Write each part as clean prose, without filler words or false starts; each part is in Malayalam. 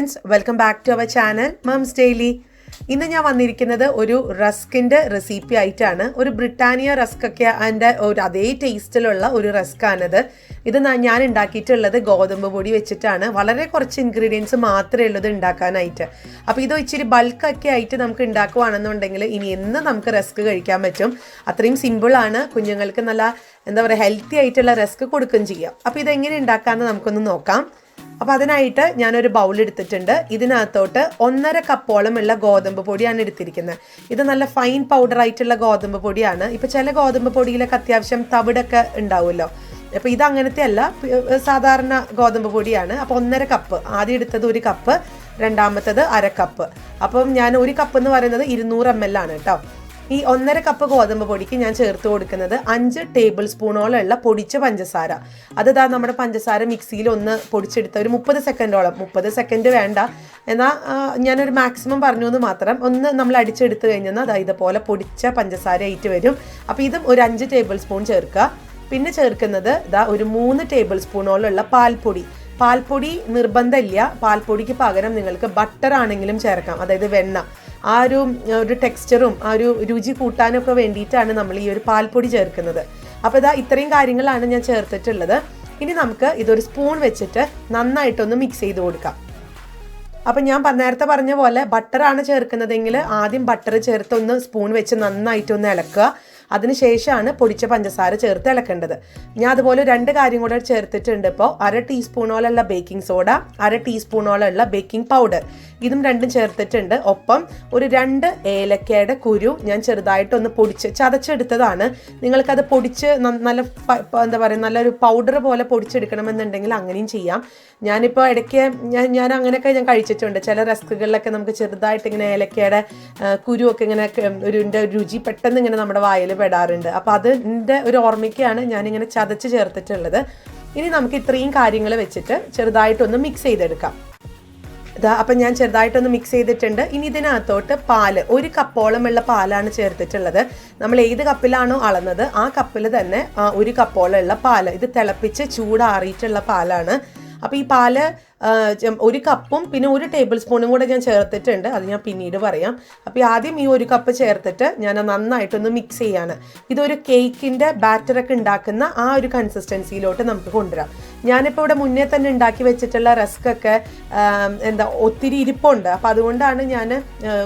Friends, welcome back to our channel moms daily. ഇന്ന് ഞാൻ വന്നിരിക്കുന്നത് ഒരു റസ്കിൻ്റെ റെസിപ്പി ആയിട്ടാണ്. ഒരു ബ്രിട്ടാനിയ റസ്ക് ഒക്കെ അതിൻ്റെ ഒരു അതേ ടേസ്റ്റിലുള്ള ഒരു റസ്ക്കാണിത്. ഇത് ഞാൻ ഉണ്ടാക്കിയിട്ടുള്ളത് ഗോതമ്പ് പൊടി വെച്ചിട്ടാണ്. വളരെ കുറച്ച് ഇൻഗ്രീഡിയൻസ് മാത്രമേ ഉള്ളൂ ഇത് ഉണ്ടാക്കാനായിട്ട്. അപ്പോൾ ഇത് ഇച്ചിരി ബൾക്കൊക്കെ ആയിട്ട് നമുക്ക് ഉണ്ടാക്കുവാണെന്നുണ്ടെങ്കിൽ ഇനി എന്ന് നമുക്ക് റസ്ക് കഴിക്കാൻ പറ്റും. അത്രയും സിമ്പിളാണ്. കുഞ്ഞുങ്ങൾക്ക് നല്ല എന്താ പറയുക ഹെൽത്തി ആയിട്ടുള്ള റസ്ക് കൊടുക്കുകയും ചെയ്യാം. അപ്പോൾ ഇതെങ്ങനെ ഉണ്ടാക്കാമെന്ന് നമുക്കൊന്ന് നോക്കാം. അപ്പോൾ അതിനായിട്ട് ഞാനൊരു ബൗൾ എടുത്തിട്ടുണ്ട്. ഇതിനകത്തോട്ട് 1.5 കപ്പോളമുള്ള ഗോതമ്പ് പൊടിയാണ് എടുത്തിരിക്കുന്നത്. ഇത് നല്ല ഫൈൻ പൗഡർ ആയിട്ടുള്ള ഗോതമ്പ് പൊടിയാണ്. ഇപ്പോൾ ചില ഗോതമ്പ് പൊടിയിലൊക്കെ അത്യാവശ്യം തവിടൊക്കെ ഉണ്ടാവുമല്ലോ. അപ്പോൾ ഇത് അങ്ങനത്തെ അല്ല, സാധാരണ ഗോതമ്പ് പൊടിയാണ്. അപ്പോൾ 1.5 കപ്പ്, ആദ്യം എടുത്തത് 1 കപ്പ്, രണ്ടാമത്തത് 1/2 കപ്പ്. അപ്പം ഞാൻ 1 കപ്പ് എന്ന് പറയുന്നത് 200 ml ആണ് കേട്ടോ. ഈ 1.5 കപ്പ് ഗോതമ്പ് പൊടിക്ക് ഞാൻ ചേർത്ത് കൊടുക്കുന്നത് 5 ടേബിൾ സ്പൂണോളമുള്ള പൊടിച്ച പഞ്ചസാര. അതിതാ നമ്മുടെ പഞ്ചസാര മിക്സിയിൽ ഒന്ന് പൊടിച്ചെടുത്ത ഒരു 30 സെക്കൻഡോളം, 30 സെക്കൻഡ് വേണ്ട, എന്നാൽ ഞാനൊരു മാക്സിമം പറഞ്ഞു എന്ന് മാത്രം, ഒന്ന് നമ്മൾ അടിച്ചെടുത്ത് കഴിഞ്ഞാൽ അതാ ഇതുപോലെ പൊടിച്ച പഞ്ചസാര ആയിട്ട് വരും. അപ്പോൾ ഇതും ഒരു 5 ടേബിൾ സ്പൂൺ ചേർക്കുക. പിന്നെ ചേർക്കുന്നത് ഇതാ ഒരു 3 ടേബിൾ സ്പൂണോളമുള്ള പാൽപ്പൊടി. പാൽപ്പൊടി നിർബന്ധമില്ല, പാൽപ്പൊടിക്ക് പകരം നിങ്ങൾക്ക് ബട്ടർ ആണെങ്കിലും ചേർക്കാം, അതായത് വെണ്ണ. ആ ഒരു ടെക്സ്ചറും ആ ഒരു രുചി കൂട്ടാനൊക്കെ വേണ്ടിയിട്ടാണ് നമ്മൾ ഈ ഒരു പാൽപ്പൊടി ചേർക്കുന്നത്. അപ്പോൾ ഇതാ ഇത്രയും കാര്യങ്ങളാണ് ഞാൻ ചേർത്തിട്ടുള്ളത്. ഇനി നമുക്ക് ഇതൊരു സ്പൂൺ വെച്ചിട്ട് നന്നായിട്ടൊന്ന് മിക്സ് ചെയ്ത് കൊടുക്കാം. അപ്പം ഞാൻ നേരത്തെ പറഞ്ഞ പോലെ ബട്ടറാണ് ചേർക്കുന്നതെങ്കിൽ ആദ്യം ബട്ടർ ചേർത്ത് ഒന്ന് സ്പൂൺ വെച്ച് നന്നായിട്ടൊന്ന് ഇളക്കുക. അതിനുശേഷമാണ് പൊടിച്ച പഞ്ചസാര ചേർത്ത് ഇളക്കേണ്ടത്. ഞാൻ അതുപോലെ 2 കാര്യം കൂടെ ചേർത്തിട്ടുണ്ട്. ഇപ്പോൾ 1/2 ടീസ്പൂണോളമുള്ള ബേക്കിംഗ് സോഡ, 1/2 ടീസ്പൂണോളമുള്ള ബേക്കിംഗ് പൗഡർ, ഇതും രണ്ടും ചേർത്തിട്ടുണ്ട്. ഒപ്പം ഒരു 2 ഏലക്കയുടെ കുരു ഞാൻ ചെറുതായിട്ടൊന്ന് ചതച്ചെടുത്തതാണ്. നിങ്ങൾക്കത് പൊടിച്ച് നല്ല എന്താ പറയുക നല്ലൊരു പൗഡർ പോലെ പൊടിച്ചെടുക്കണമെന്നുണ്ടെങ്കിൽ അങ്ങനെയും ചെയ്യാം. ഞാനിപ്പോൾ ഇടയ്ക്ക് ഞാൻ അങ്ങനെയൊക്കെ ഞാൻ കഴിച്ചിട്ടുണ്ട്. ചില റസ്കുകളിലൊക്കെ നമുക്ക് ചെറുതായിട്ട് ഇങ്ങനെ ഏലക്കയുടെ കുരുവൊക്കെ ഇങ്ങനെ ഒരു രുചി പെട്ടെന്ന് ഇങ്ങനെ നമ്മുടെ വായിൽ പെടാറുണ്ട്. അപ്പോൾ അതിൻ്റെ ഒരു ഓർമ്മയ്ക്കാണ് ഞാനിങ്ങനെ ചതച്ച് ചേർത്തിട്ടുള്ളത്. ഇനി നമുക്ക് ഇത്രയും കാര്യങ്ങൾ വെച്ചിട്ട് ചെറുതായിട്ടൊന്ന് മിക്സ് ചെയ്തെടുക്കാം. അപ്പം ഞാൻ ചെറുതായിട്ടൊന്ന് മിക്സ് ചെയ്തിട്ടുണ്ട്. ഇനി ഇതിനകത്തോട്ട് പാല്, 1 കപ്പോളമുള്ള പാലാണ് ചേർത്തിട്ടുള്ളത്. നമ്മൾ ഏത് കപ്പിലാണോ അളന്നത് ആ കപ്പിൽ തന്നെ 1 കപ്പോളമുള്ള പാല്. ഇത് തിളപ്പിച്ച് ചൂടാറിയിട്ടുള്ള പാലാണ്. അപ്പോൾ ഈ പാല് 1 കപ്പും പിന്നെ 1 ടേബിൾ സ്പൂണും കൂടെ ഞാൻ ചേർത്തിട്ടുണ്ട്. അത് ഞാൻ പിന്നീട് പറയാം. അപ്പോൾ ആദ്യം ഈ 1 കപ്പ് ചേർത്തിട്ട് ഞാൻ നന്നായിട്ടൊന്ന് മിക്സ് ചെയ്യാണ്. ഇതൊരു കേക്കിൻ്റെ ബാറ്ററൊക്കെ ഉണ്ടാക്കുന്ന ആ ഒരു കൺസിസ്റ്റൻസിയിലോട്ട് നമുക്ക് കൊണ്ടുവരാം. ഞാനിപ്പോൾ ഇവിടെ മുന്നേ തന്നെ ഉണ്ടാക്കി വെച്ചിട്ടുള്ള റസ്കൊക്കെ ഒത്തിരി ഇരിപ്പുണ്ട്. അപ്പോൾ അതുകൊണ്ടാണ് ഞാൻ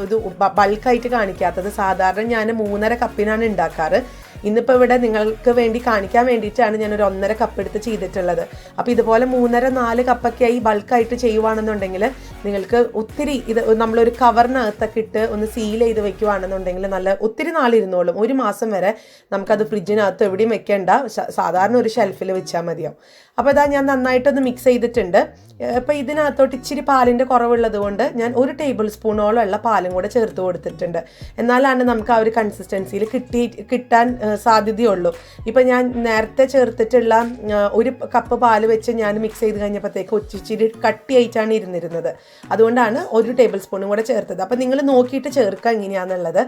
ഇത് ബൾക്കായിട്ട് കാണിക്കാത്തത്. സാധാരണ ഞാൻ 3.5 കപ്പിനാണ് ഉണ്ടാക്കാറ്. ഇന്നിപ്പോൾ ഇവിടെ നിങ്ങൾക്ക് വേണ്ടി കാണിക്കാൻ വേണ്ടിയിട്ടാണ് ഞാനൊരു 1.5 കപ്പ് എടുത്ത് ചെയ്തിട്ടുള്ളത്. അപ്പോൾ ഇതുപോലെ 3.5-4 കപ്പൊക്കെ ആയി ബൾക്കായിട്ട് ചെയ്യുവാണെന്നുണ്ടെങ്കിൽ നിങ്ങൾക്ക് ഒത്തിരി ഇത് നമ്മളൊരു കവറിനകത്തൊക്കെ ഇട്ട് ഒന്ന് സീൽ ചെയ്ത് വെക്കുവാണെന്നുണ്ടെങ്കിൽ നല്ല ഒത്തിരി നാളിരുന്നോളും. 1 മാസം വരെ നമുക്കത് ഫ്രിഡ്ജിനകത്ത് എവിടെയും വെക്കേണ്ട, സാധാരണ ഒരു ഷെൽഫിൽ വെച്ചാൽ മതിയാവും. അപ്പോൾ ഇതാ ഞാൻ നന്നായിട്ടൊന്ന് മിക്സ് ചെയ്തിട്ടുണ്ട്. അപ്പോൾ ഇതിനകത്തോട്ട് ഇച്ചിരി പാലിൻ്റെ കുറവുള്ളത് കൊണ്ട് ഞാൻ 1 ടേബിൾ സ്പൂണോളമുള്ള പാലും കൂടെ ചേർത്ത് കൊടുത്തിട്ടുണ്ട്. എന്നാലാണ് നമുക്ക് ആ ഒരു കൺസിസ്റ്റൻസിയിൽ കിട്ടാൻ സാധ്യതയുള്ളൂ. ഇപ്പം ഞാൻ നേരത്തെ ചേർത്തിട്ടുള്ള 1 കപ്പ് പാല് വെച്ച് ഞാൻ മിക്സ് ചെയ്ത് കഴിഞ്ഞപ്പോഴത്തേക്ക് ഇച്ചിരി കട്ടിയായിട്ടാണ് ഇരുന്നിരുന്നത്. അതുകൊണ്ടാണ് 1 ടേബിൾ സ്പൂണും കൂടെ ചേർത്തത്. അപ്പം നിങ്ങൾ നോക്കിയിട്ട് ചേർക്കുക എങ്ങനെയാണെന്നുള്ളത്.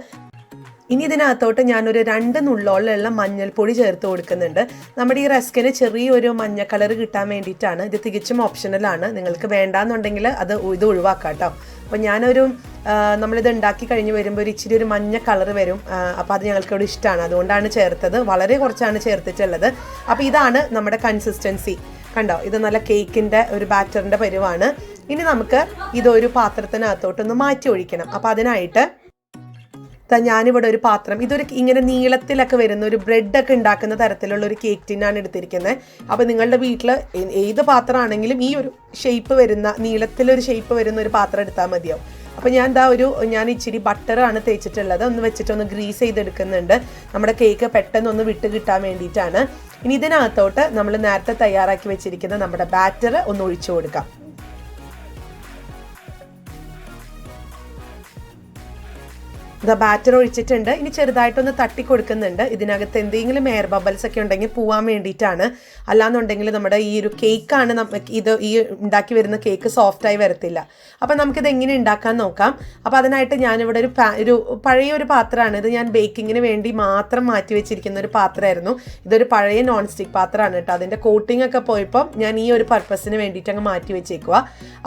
ഇനി ഇതിനകത്തോട്ട് ഞാനൊരു 2 നുള്ളോളമുള്ള മഞ്ഞൾപ്പൊടി ചേർത്ത് കൊടുക്കുന്നുണ്ട്. നമ്മുടെ ഈ റസ്കിന് ചെറിയൊരു മഞ്ഞ കളർ കിട്ടാൻ വേണ്ടിയിട്ടാണ്. ഇത് തികച്ചും ഓപ്ഷണലാണ്. നിങ്ങൾക്ക് വേണ്ടാന്നുണ്ടെങ്കിൽ ഇത് ഒഴിവാക്കാം കേട്ടോ. അപ്പോൾ നമ്മളിത് ഉണ്ടാക്കി കഴിഞ്ഞ് വരുമ്പോൾ ഇച്ചിരി ഒരു മഞ്ഞ കളർ വരും. അപ്പോൾ അത് ഞങ്ങൾക്ക് ഇവിടെ ഇഷ്ടമാണ്, അതുകൊണ്ടാണ് ചേർത്തത്. വളരെ കുറച്ചാണ് ചേർത്തിട്ടുള്ളത്. അപ്പോൾ ഇതാണ് നമ്മുടെ കൺസിസ്റ്റൻസി. കണ്ടോ, ഇത് നല്ല കേക്കിൻ്റെ ഒരു ബാറ്ററിൻ്റെ പരുവാണ്. ഇനി നമുക്ക് ഇതൊരു പാത്രത്തിനകത്തോട്ടൊന്ന് മാറ്റി ഒഴിക്കണം. അപ്പോൾ അതിനായിട്ട് ഞാനിവിടെ ഒരു പാത്രം, ഇതൊരു ഇങ്ങനെ നീളത്തിലൊക്കെ വരുന്ന ഒരു ബ്രെഡൊക്കെ ഉണ്ടാക്കുന്ന തരത്തിലുള്ള ഒരു കേക്ക് ടിന്നാണ് എടുത്തിരിക്കുന്നത്. അപ്പോൾ നിങ്ങളുടെ വീട്ടിൽ ഏത് പാത്രമാണെങ്കിലും ഈ ഒരു ഷേപ്പ് വരുന്ന, നീളത്തിലൊരു ഷേപ്പ് വരുന്ന ഒരു പാത്രം എടുത്താൽ മതിയാവും. അപ്പോൾ ഞാൻ ഇച്ചിരി ബട്ടറാണ് തേച്ചിട്ടുള്ളത്. ഒന്ന് വെച്ചിട്ടൊന്ന് ഗ്രീസ് ചെയ്തെടുക്കുന്നുണ്ട്. നമ്മുടെ കേക്ക് പെട്ടെന്ന് ഒന്ന് വിട്ട് കിട്ടാൻ വേണ്ടിയിട്ടാണ്. ഇനി ഇതിനകത്തോട്ട് നമ്മൾ നേരത്തെ തയ്യാറാക്കി വെച്ചിരിക്കുന്ന നമ്മുടെ ബാറ്റർ ഒന്ന് ഒഴിച്ചു കൊടുക്കാം. ഇതാ ബാറ്റർ ഒഴിച്ചിട്ടുണ്ട്. ഇനി ചെറുതായിട്ടൊന്ന് തട്ടി കൊടുക്കുന്നുണ്ട്. ഇതിനകത്ത് എന്തെങ്കിലും എയർ ബബിൾസ് ഒക്കെ ഉണ്ടെങ്കിൽ പോവാൻ വേണ്ടിയിട്ടാണ്. അല്ലാന്നുണ്ടെങ്കിൽ നമ്മുടെ ഈ ഒരു കേക്കാണ് ഈ ഉണ്ടാക്കി വരുന്ന കേക്ക് സോഫ്റ്റായി വരത്തില്ല. അപ്പം നമുക്കിത് എങ്ങനെ ഉണ്ടാക്കാൻ നോക്കാം. അപ്പോൾ അതിനായിട്ട് ഞാനിവിടെ ഒരു പഴയ ഒരു പാത്രമാണ്. ഇത് ഞാൻ ബേക്കിങ്ങിന് വേണ്ടി മാത്രം മാറ്റി വെച്ചിരിക്കുന്ന ഒരു പാത്രമായിരുന്നു. ഇതൊരു പഴയ നോൺ സ്റ്റിക്ക് പാത്രമാണ് കേട്ടോ. അതിൻ്റെ കോട്ടിംഗ് ഒക്കെ പോയപ്പോൾ ഞാൻ ഈ ഒരു പർപ്പസിന് വേണ്ടിയിട്ട് അങ്ങ് മാറ്റി വെച്ചേക്കുക.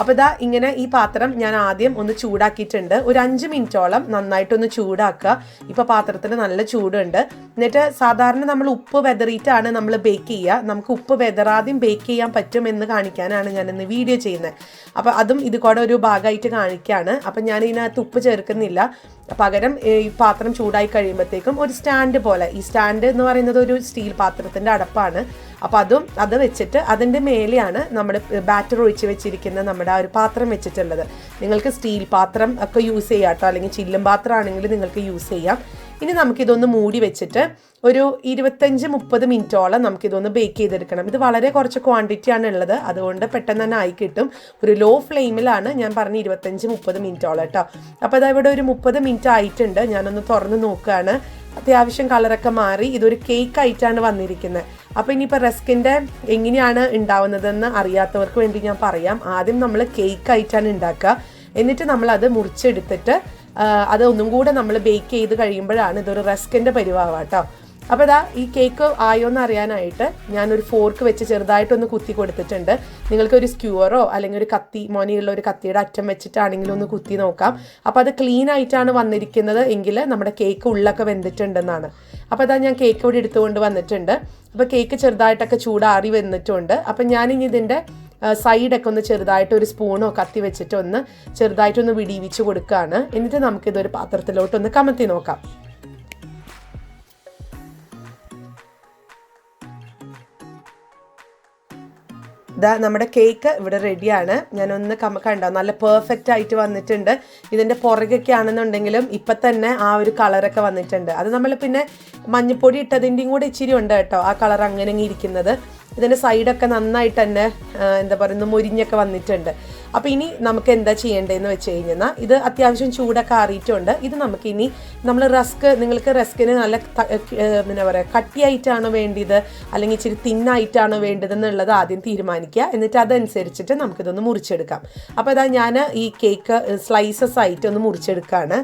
അപ്പോൾ ഇതാ ഇങ്ങനെ ഈ പാത്രം ഞാൻ ആദ്യം ഒന്ന് ചൂടാക്കിയിട്ടുണ്ട്. ഒരു 5 മിനിറ്റോളം നന്നായിട്ടൊന്ന് ചൂടാക്കുക. ഇപ്പോൾ പാത്രത്തിൽ നല്ല ചൂടുണ്ട്. എന്നിട്ട് സാധാരണ നമ്മൾ ഉപ്പ് വെതറിയിട്ടാണ് നമ്മൾ ബേക്ക് ചെയ്യുക. നമുക്ക് ഉപ്പ് വെതറാദ്യം ബേക്ക് ചെയ്യാൻ പറ്റുമെന്ന് കാണിക്കാനാണ് ഞാനിന്ന് വീഡിയോ ചെയ്യുന്നത്. അപ്പോൾ അതും ഇത് കൂടെ ഒരു ഭാഗമായിട്ട് കാണിക്കുകയാണ്. അപ്പം ഞാൻ ഇതിനകത്ത് ഉപ്പ് ചേർക്കുന്നില്ല. പകരം ഈ പാത്രം ചൂടായി കഴിയുമ്പോഴത്തേക്കും ഒരു സ്റ്റാൻഡ് പോലെ, ഈ സ്റ്റാൻഡ് എന്ന് പറയുന്നത് ഒരു സ്റ്റീൽ പാത്രത്തിൻ്റെ അടപ്പാണ്. അപ്പോൾ അത് വെച്ചിട്ട് അതിൻ്റെ മേലെയാണ് നമ്മുടെ ബാറ്റർ ഒഴിച്ച് വെച്ചിരിക്കുന്ന നമ്മുടെ ആ ഒരു പാത്രം വെച്ചിട്ടുള്ളത്. നിങ്ങൾക്ക് സ്റ്റീൽ പാത്രം ഒക്കെ യൂസ് ചെയ്യാം കേട്ടോ, അല്ലെങ്കിൽ ചില്ലും പാത്രം ആണെങ്കിൽ നിങ്ങൾക്ക് യൂസ് ചെയ്യാം. ഇനി നമുക്കിതൊന്ന് മൂടി വെച്ചിട്ട് ഒരു 25-30 മിനിറ്റോളം നമുക്കിതൊന്ന് ബേക്ക് ചെയ്തെടുക്കണം. ഇത് വളരെ കുറച്ച് ക്വാണ്ടിറ്റിയാണ് ഉള്ളത്, അതുകൊണ്ട് പെട്ടെന്ന് തന്നെ ആയി കിട്ടും. ഒരു ലോ ഫ്ലെയിമിലാണ് ഞാൻ പറഞ്ഞ 25-30 മിനിറ്റോളം കേട്ടോ. അപ്പോൾ അതാ ഇവിടെ ഒരു 30 മിനിറ്റ് ആയിട്ടുണ്ട്. ഞാനൊന്ന് തുറന്ന് നോക്കുകയാണ്. അത്യാവശ്യം കളറൊക്കെ മാറി ഇതൊരു കേക്ക് ആയിട്ടാണ് വന്നിരിക്കുന്നത്. അപ്പോൾ ഇനിയിപ്പോൾ റസ്കിൻ്റെ എങ്ങനെയാണ് ഉണ്ടാവുന്നതെന്ന് അറിയാത്തവർക്ക് വേണ്ടി ഞാൻ പറയാം. ആദ്യം നമ്മൾ കേക്ക് ആയിട്ടാണ് ഉണ്ടാക്കുക. എന്നിട്ട് നമ്മളത് മുറിച്ചെടുത്തിട്ട് അത് ഒന്നും കൂടെ നമ്മൾ ബേക്ക് ചെയ്ത് കഴിയുമ്പോഴാണ് ഇതൊരു റസ്കിൻ്റെ പരിവാവുക കേട്ടോ. അപ്പോൾ ഇതാ ഈ കേക്ക് ആയോന്ന് അറിയാനായിട്ട് ഞാനൊരു ഫോർക്ക് വെച്ച് ചെറുതായിട്ടൊന്ന് കുത്തി കൊടുത്തിട്ടുണ്ട്. നിങ്ങൾക്കൊരു സ്ക്യൂവറോ അല്ലെങ്കിൽ ഒരു കത്തി, മോനിയുള്ള ഒരു കത്തിയുടെ അറ്റം വെച്ചിട്ടാണെങ്കിലും ഒന്ന് കുത്തി നോക്കാം. അപ്പോൾ അത് ക്ലീൻ ആയിട്ടാണ് വന്നിരിക്കുന്നത് എങ്കിൽ നമ്മുടെ കേക്ക് ഉള്ളൊക്കെ വെന്തിട്ടുണ്ടെന്നാണ്. അപ്പോൾ അതാ ഞാൻ കേക്ക് ഇവിടെ എടുത്തുകൊണ്ട് വന്നിട്ടുണ്ട്. അപ്പോൾ കേക്ക് ചെറുതായിട്ടൊക്കെ ചൂടാറി വന്നിട്ടുണ്ട്. അപ്പം ഞാനിനി ഇതിൻ്റെ സൈഡൊക്കെ ഒന്ന് ചെറുതായിട്ട് ഒരു സ്പൂണോ കത്തി വെച്ചിട്ട് ഒന്ന് ചെറുതായിട്ടൊന്ന് വിടിവിച്ച് കൊടുക്കുകയാണ്. എന്നിട്ട് നമുക്കിതൊരു പാത്രത്തിലോട്ടൊന്ന് കമത്തി നോക്കാം. ഇതാ നമ്മുടെ കേക്ക് ഇവിടെ റെഡിയാണ്. ഞാനൊന്ന് കണ്ടോ, നല്ല പെർഫെക്റ്റ് ആയിട്ട് വന്നിട്ടുണ്ട്. ഇതിൻ്റെ പുറകൊക്കെ ആണെന്നുണ്ടെങ്കിലും ഇപ്പം തന്നെ ആ ഒരു കളറൊക്കെ വന്നിട്ടുണ്ട്. അത് നമ്മൾ പിന്നെ മഞ്ഞൾപ്പൊടി ഇട്ടതിൻ്റെയും കൂടെ ഇച്ചിരി ഉണ്ട് കേട്ടോ ആ കളർ അങ്ങനെ ഇരിക്കുന്നത്. ഇതിൻ്റെ സൈഡൊക്കെ നന്നായിട്ട് തന്നെ എന്താ പറയുന്നത് മൊരിഞ്ഞൊക്കെ വന്നിട്ടുണ്ട്. അപ്പോൾ ഇനി നമുക്ക് എന്താ ചെയ്യേണ്ടതെന്ന് വെച്ച് കഴിഞ്ഞാൽ ഇത് അത്യാവശ്യം ചൂടൊക്കെ ആറിയിട്ടുണ്ട്. ഇത് നമുക്കിനി നമ്മൾ നിങ്ങൾക്ക് റസ്കിന് നല്ല എന്താ പറയുക കട്ടിയായിട്ടാണോ വേണ്ടത് അല്ലെങ്കിൽ ഇച്ചിരി തിന്നായിട്ടാണോ വേണ്ടതെന്നുള്ളത് ആദ്യം തീരുമാനിക്കുക. എന്നിട്ട് അതനുസരിച്ചിട്ട് നമുക്കിതൊന്ന് മുറിച്ചെടുക്കാം. അപ്പോൾ ഇതാ ഞാൻ ഈ കേക്ക് സ്ലൈസസ് ആയിട്ട് ഒന്ന് മുറിച്ചെടുക്കുകയാണ്.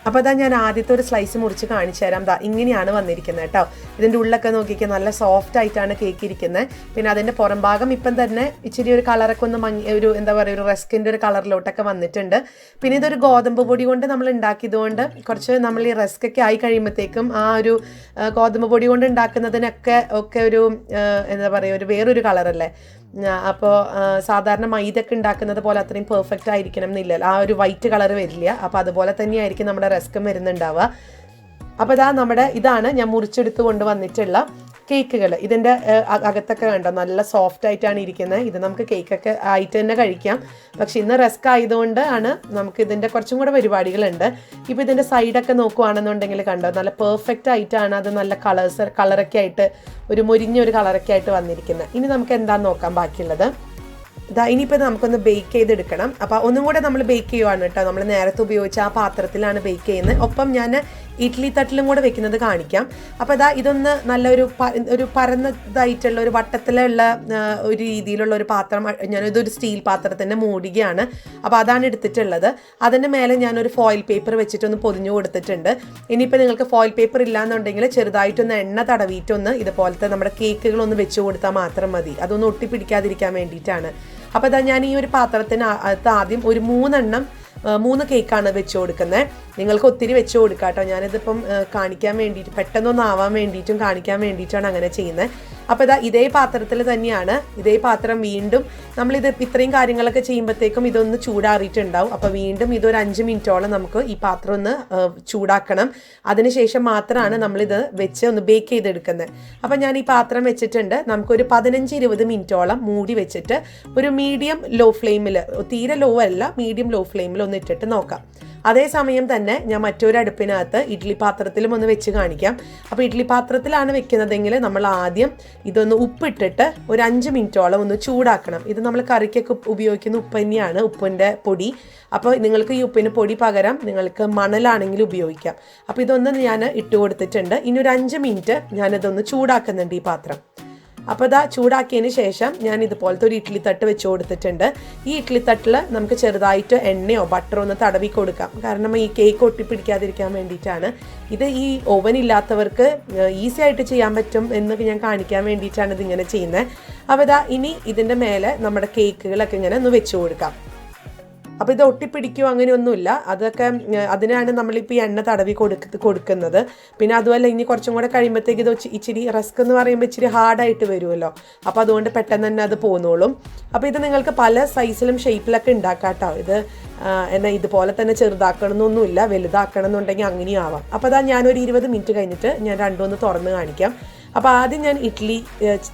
അപ്പോൾ അതാ ഞാൻ ആദ്യത്തെ ഒരു സ്ലൈസ് മുറിച്ച് കാണിച്ചു തരാം. ഇങ്ങനെയാണ് വന്നിരിക്കുന്നത് കേട്ടോ. ഇതിൻ്റെ ഉള്ളൊക്കെ നോക്കിക്കാൻ നല്ല സോഫ്റ്റ് ആയിട്ടാണ് കേക്ക് ഇരിക്കുന്നത്. പിന്നെ അതിൻ്റെ പുറം ഭാഗം ഇപ്പം തന്നെ ഇച്ചിരി ഒരു കളറൊക്കെ ഒന്ന് ഒരു എന്താ പറയുക ഒരു റസ്കിൻ്റെ ഒരു കളറിലോട്ടൊക്കെ വന്നിട്ടുണ്ട്. പിന്നെ ഇതൊരു ഗോതമ്പ് പൊടി കൊണ്ട് നമ്മൾ ഉണ്ടാക്കിയതുകൊണ്ട് കുറച്ച് നമ്മൾ ഈ റസ്കൊക്കെ ആയി കഴിയുമ്പോഴത്തേക്കും ആ ഒരു ഗോതമ്പ് പൊടി കൊണ്ട് ഉണ്ടാക്കുന്നതിനൊക്കെ ഒരു എന്താ പറയുക ഒരു വേറൊരു കളറല്ലേ. അപ്പോൾ സാധാരണ മൈദൊക്കെ ഉണ്ടാക്കുന്നത് പോലെ അത്രയും പെർഫെക്റ്റ് ആയിരിക്കണം എന്നില്ല, ആ ഒരു വൈറ്റ് കളർ വരില്ല. അപ്പോൾ അതുപോലെ തന്നെയായിരിക്കും നമ്മുടെ റസ്കം വരുന്നുണ്ടാവുക. അപ്പോൾ ഇതാണ് ഞാൻ മുറിച്ചെടുത്ത് കൊണ്ടുവന്നിട്ടുള്ള കേക്കുകൾ. ഇതിൻ്റെ അകത്തൊക്കെ കണ്ടോ നല്ല സോഫ്റ്റ് ആയിട്ടാണ് ഇരിക്കുന്നത്. ഇത് നമുക്ക് കേക്കൊക്കെ ആയിട്ട് തന്നെ കഴിക്കാം. പക്ഷെ ഇന്ന് റസ്ക് ആയതുകൊണ്ട് ആണ് നമുക്ക് ഇതിൻ്റെ കുറച്ചും കൂടെ പരിപാടികളുണ്ട്. ഇപ്പോൾ ഇതിൻ്റെ സൈഡൊക്കെ നോക്കുകയാണെന്നുണ്ടെങ്കിൽ കണ്ടോ നല്ല പെർഫെക്റ്റ് ആയിട്ടാണ് അത് നല്ല കളറൊക്കെ ആയിട്ട് ഒരു മൊരിഞ്ഞൊരു കളറൊക്കെ ആയിട്ട് വന്നിരിക്കുന്നത്. ഇനി നമുക്ക് എന്താണെന്ന് നോക്കാം ബാക്കിയുള്ളത്. ഇനിയിപ്പോൾ നമുക്കൊന്ന് ബേക്ക് ചെയ്തെടുക്കണം. അപ്പോൾ ഒന്നും കൂടെ നമ്മൾ ബേക്ക് ചെയ്യുവാണ് കേട്ടോ. നമ്മൾ നേരത്തെ ഉപയോഗിച്ച ആ പാത്രത്തിലാണ് ബേക്ക് ചെയ്യുന്നത്. ഒപ്പം ഞാൻ ഇഡ്ഡലി തട്ടിലും കൂടെ വെക്കുന്നത് കാണിക്കാം. അപ്പോൾ ഇതൊന്ന് നല്ലൊരു പരന്നതായിട്ടുള്ള ഒരു വട്ടത്തിലുള്ള ഒരു രീതിയിലുള്ള ഒരു പാത്രം, ഞാനിതൊരു സ്റ്റീൽ പാത്രത്തിൻ്റെ മൂടികയാണ്. അപ്പോൾ അതാണ് എടുത്തിട്ടുള്ളത്. അതിൻ്റെ മേലെ ഞാനൊരു ഫോയിൽ പേപ്പർ വെച്ചിട്ടൊന്ന് പൊതിഞ്ഞു കൊടുത്തിട്ടുണ്ട്. ഇനിയിപ്പോൾ നിങ്ങൾക്ക് ഫോയിൽ പേപ്പർ ഇല്ലാന്നുണ്ടെങ്കിൽ ചെറുതായിട്ടൊന്ന് എണ്ണ തടവിയിട്ടൊന്ന് ഇതുപോലത്തെ നമ്മുടെ കേക്കുകളൊന്ന് വെച്ച് കൊടുത്താൽ മാത്രം മതി. അതൊന്ന് ഒട്ടിപ്പിടിക്കാതിരിക്കാൻ വേണ്ടിയിട്ടാണ്. അപ്പോൾ ഞാൻ ഈ ഒരു പാത്രത്തിന് ആദ്യം ഒരു 3 കേക്കാണ് വെച്ച് കൊടുക്കുന്നത്. നിങ്ങൾക്ക് ഒത്തിരി വെച്ച് കൊടുക്കാം കേട്ടോ. ഞാനിതിപ്പം കാണിക്കാൻ വേണ്ടിയിട്ട് പെട്ടെന്നൊന്ന് ആവാൻ വേണ്ടിയിട്ടും കാണിക്കാൻ വേണ്ടിയിട്ടാണ് അങ്ങനെ ചെയ്യുന്നത്. അപ്പോൾ ഇതേ പാത്രത്തിൽ തന്നെയാണ്, ഇതേ പാത്രം വീണ്ടും നമ്മളിത് ഇത്രയും കാര്യങ്ങളൊക്കെ ചെയ്യുമ്പോഴത്തേക്കും ഇതൊന്ന് ചൂടാറിയിട്ടുണ്ടാവും. അപ്പോൾ വീണ്ടും ഇതൊരു 5 മിനിറ്റോളം നമുക്ക് ഈ പാത്രം ഒന്ന് ചൂടാക്കണം. അതിനുശേഷം മാത്രമാണ് നമ്മളിത് വെച്ച് ഒന്ന് ബേക്ക് ചെയ്തെടുക്കുന്നത്. അപ്പോൾ ഞാൻ ഈ പാത്രം വെച്ചിട്ടുണ്ട്. നമുക്കൊരു 15-20 മിനിറ്റോളം മൂടി വെച്ചിട്ട് ഒരു മീഡിയം ലോ ഫ്ലെയിമിൽ, തീരെ ലോ അല്ല, മീഡിയം ലോ ഫ്ലെയിമിൽ ഒന്ന് ഇട്ടിട്ട് നോക്കാം. അതേസമയം തന്നെ ഞാൻ മറ്റൊരു അടുപ്പിനകത്ത് ഇഡ്ഡലി പാത്രത്തിലും ഒന്ന് വെച്ച് കാണിക്കാം. അപ്പോൾ ഇഡ്ഡലി പാത്രത്തിലാണ് വെക്കുന്നതെങ്കിൽ നമ്മൾ ആദ്യം ഇതൊന്ന് ഉപ്പിട്ടിട്ട് ഒരു 5 മിനിറ്റോളം ഒന്ന് ചൂടാക്കണം. ഇത് നമ്മൾ കറിക്കൊക്കെ ഉപയോഗിക്കുന്ന ഉപ്പ് തന്നെയാണ്, ഉപ്പിൻ്റെ പൊടി. അപ്പോൾ നിങ്ങൾക്ക് ഈ ഉപ്പിന് പൊടി പകരം നിങ്ങൾക്ക് മണലാണെങ്കിൽ ഉപയോഗിക്കാം. അപ്പോൾ ഇതൊന്ന് ഞാൻ ഇട്ട് കൊടുത്തിട്ടുണ്ട്. ഇനി ഒരു 5 മിനിറ്റ് ഞാനിതൊന്ന് ചൂടാക്കുന്നുണ്ട് ഈ പാത്രം. അപ്പോൾ ചൂടാക്കിയതിന് ശേഷം ഞാൻ ഇതുപോലത്തെ ഒരു ഇഡ്ഡലി തട്ട് വെച്ച് കൊടുത്തിട്ടുണ്ട്. ഈ ഇഡ്ഡലി തട്ടിൽ നമുക്ക് ചെറുതായിട്ട് എണ്ണയോ ബട്ടറോ ഒന്ന് തടവി കൊടുക്കാം. കാരണം ഈ കേക്ക് ഒട്ടിപ്പിടിക്കാതിരിക്കാൻ വേണ്ടിയിട്ടാണ്. ഇത് ഈ ഓവൻ ഇല്ലാത്തവർക്ക് ഈസി ആയിട്ട് ചെയ്യാൻ പറ്റും എന്ന് ഞാൻ കാണിക്കാൻ വേണ്ടിയിട്ടാണ് ഇതിങ്ങനെ ചെയ്യുന്നത്. അപ്പോൾ ഇനി ഇതിൻ്റെ മേലെ നമ്മുടെ കേക്കുകളൊക്കെ ഇങ്ങനെ ഒന്ന് വെച്ച് കൊടുക്കാം. അപ്പോൾ ഇത് ഒട്ടിപ്പിടിക്കുകയോ അങ്ങനെയൊന്നുമില്ല. അതിനാണ് നമ്മളിപ്പോൾ ഈ എണ്ണ തടവി കൊടുക്കുന്നത്. പിന്നെ അതുമല്ല ഇനി കുറച്ചും കൂടെ കഴിയുമ്പോഴത്തേക്ക് ഇത് ഇച്ചിരി റസ്ക് എന്ന് പറയുമ്പോൾ ഇച്ചിരി ഹാർഡായിട്ട് വരുമല്ലോ. അപ്പോൾ അതുകൊണ്ട് പെട്ടെന്ന് തന്നെ അത് പോന്നോളും. അപ്പോൾ ഇത് നിങ്ങൾക്ക് പല സൈസിലും ഷേപ്പിലൊക്കെ ഉണ്ടാക്കാം കേട്ടോ. ഇത് എന്നാൽ ഇതുപോലെ തന്നെ ചെറുതാക്കണമെന്നൊന്നുമില്ല, വലുതാക്കണം എന്നുണ്ടെങ്കിൽ അങ്ങനെയും ആവാം. അപ്പോൾ ഞാനൊരു 20 മിനിറ്റ് കഴിഞ്ഞിട്ട് ഞാൻ രണ്ടുമൊന്ന് തുറന്ന് കാണിക്കാം. അപ്പോൾ ആദ്യം ഞാൻ ഇഡ്ഡലി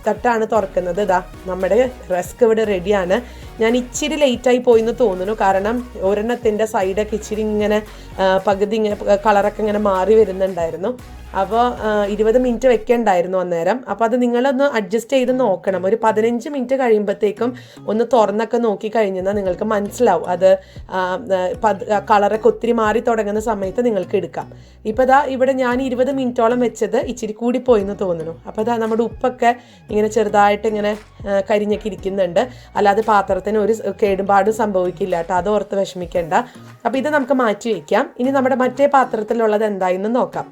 തട്ടാണ് തുറക്കുന്നത്. നമ്മുടെ റസ്ക് ഇവിടെ റെഡിയാണ്. ഞാൻ ഇച്ചിരി ലേറ്റായി പോയെന്ന് തോന്നുന്നു, കാരണം ഒരെണ്ണത്തിൻ്റെ സൈഡൊക്കെ ഇച്ചിരി ഇങ്ങനെ പകുതി ഇങ്ങനെ കളറൊക്കെ ഇങ്ങനെ മാറി വരുന്നുണ്ടായിരുന്നു. അപ്പോൾ 20 മിനിറ്റ് വെക്കണ്ടായിരുന്നു അന്നേരം. അപ്പോൾ അത് നിങ്ങളൊന്ന് അഡ്ജസ്റ്റ് ചെയ്ത് നോക്കണം. ഒരു 15 മിനിറ്റ് കഴിയുമ്പോഴത്തേക്കും ഒന്ന് തുറന്നൊക്കെ നോക്കി കഴിഞ്ഞാൽ നിങ്ങൾക്ക് മനസ്സിലാവും. അത് കളറൊക്കെ ഒത്തിരി മാറി തുടങ്ങുന്ന സമയത്ത് നിങ്ങൾക്ക് എടുക്കാം. ഇപ്പോൾ ഇവിടെ ഞാൻ 20 മിനിറ്റോളം വെച്ചത് ഇച്ചിരി കൂടിപ്പോയെന്ന് തോന്നുന്നു. അപ്പോൾ നമ്മുടെ ഉപ്പൊക്കെ ഇങ്ങനെ ചെറുതായിട്ട് ഇങ്ങനെ കരിഞ്ഞൊക്കെ ഇരിക്കുന്നുണ്ട്. അല്ലാതെ പാത്രത്തിന് ഒരു കേടുപാടും സംഭവിക്കില്ല കേട്ടോ, അത് ഓർത്ത് വിഷമിക്കേണ്ട. അപ്പോൾ ഇത് നമുക്ക് മാറ്റി വയ്ക്കാം. ഇനി നമ്മുടെ മറ്റേ പാത്രത്തിലുള്ളത് എന്തായെന്ന് നോക്കാം.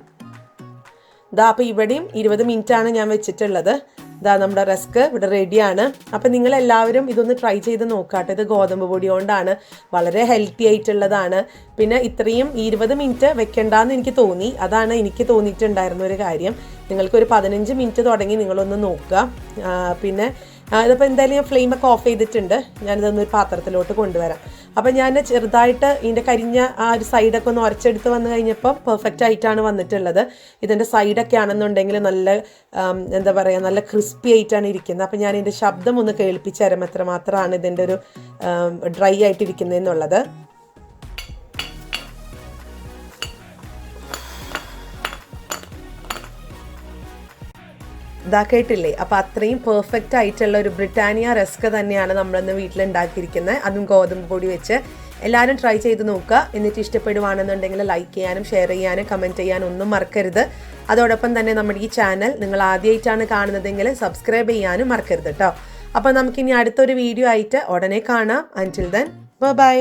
അപ്പോൾ ഇവിടെയും 20 മിനിറ്റാണ് ഞാൻ വെച്ചിട്ടുള്ളത്. നമ്മുടെ റസ്ക് ഇവിടെ റെഡിയാണ്. അപ്പം നിങ്ങളെല്ലാവരും ഇതൊന്ന് ട്രൈ ചെയ്ത് നോക്കാട്ടെ. ഇത് ഗോതമ്പ് പൊടി കൊണ്ടാണ്, വളരെ ഹെൽത്തി ആയിട്ടുള്ളതാണ്. പിന്നെ ഇത്രയും 20 മിനിറ്റ് വെക്കണ്ടെന്ന് എനിക്ക് തോന്നി. അതാണ് എനിക്ക് തോന്നിയിട്ടുണ്ടായിരുന്ന ഒരു കാര്യം. നിങ്ങൾക്കൊരു 15 മിനിറ്റ് തുടങ്ങി നിങ്ങളൊന്ന് നോക്കുക. പിന്നെ ഇതിപ്പോൾ എന്തായാലും ഞാൻ ഫ്ലെയിമൊക്കെ ഓഫ് ചെയ്തിട്ടുണ്ട്. ഞാനിതൊന്നൊരു പാത്രത്തിലോട്ട് കൊണ്ടുവരാം. അപ്പം ഞാൻ ചെറുതായിട്ട് ഇതിൻ്റെ കരിഞ്ഞ ആ ഒരു സൈഡൊക്കെ ഒന്ന് ഉരച്ചെടുത്ത് വന്നു കഴിഞ്ഞപ്പം പെർഫെക്റ്റ് ആയിട്ടാണ് വന്നിട്ടുള്ളത്. ഇതിൻ്റെ സൈഡൊക്കെ ആണെന്നുണ്ടെങ്കിൽ നല്ല എന്താ പറയുക, നല്ല ക്രിസ്പി ആയിട്ടാണ് ഇരിക്കുന്നത്. അപ്പം ഞാൻ ഇതിൻ്റെ ശബ്ദം ഒന്ന് കേൾപ്പിച്ച് തരാം എത്രമാത്രമാണ് ഇതിൻ്റെ ഒരു ഡ്രൈ ആയിട്ടിരിക്കുന്നതെന്നുള്ളത്. കേട്ടില്ലേ? അപ്പോൾ അത്രയും പെർഫെക്റ്റ് ആയിട്ടുള്ള ഒരു ബ്രിട്ടാനിയ റസ്ക് തന്നെയാണ് നമ്മളിന്ന് വീട്ടിലുണ്ടാക്കിയിരിക്കുന്നത്. അതും ഗോതമ്പ് പൊടി വെച്ച്. എല്ലാവരും ട്രൈ ചെയ്ത് നോക്കുക. എന്നിട്ട് ഇഷ്ടപ്പെടുവാണെന്നുണ്ടെങ്കിൽ ലൈക്ക് ചെയ്യാനും ഷെയർ ചെയ്യാനും കമൻറ്റ് ചെയ്യാനും ഒന്നും മറക്കരുത്. അതോടൊപ്പം തന്നെ നമ്മുടെ ഈ ചാനൽ നിങ്ങൾ ആദ്യമായിട്ടാണ് കാണുന്നതെങ്കിൽ സബ്സ്ക്രൈബ് ചെയ്യാനും മറക്കരുത് കേട്ടോ. അപ്പോൾ നമുക്കിനി അടുത്തൊരു വീഡിയോ ആയിട്ട് ഉടനെ കാണാം. അൻറ്റിൽ ദെൻ ബൈ.